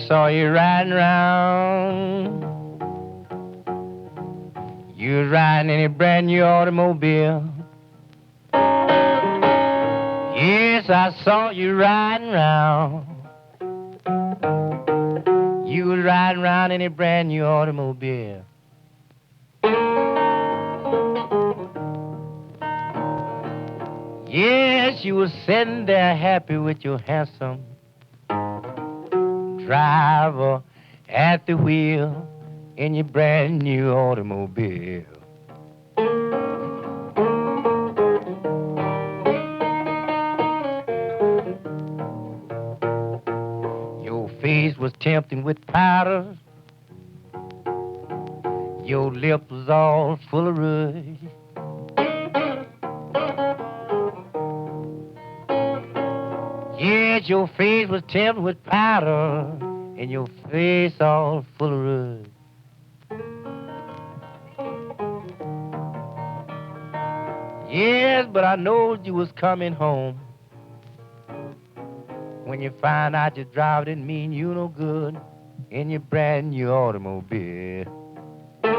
saw you riding around. You was riding in a brand new automobile. Yes, I saw you riding around. You was riding around in a brand new automobile. Yes, you was sitting there happy with your handsome driver at the wheel in your brand new automobile. Your face was tempting with powder. Your lip was all full of rouge. Yes, your face was tempted with powder, and your face all full of rouge. Yes, but I knowed you was coming home. When you find out your driver didn't mean you no good in your brand new automobile.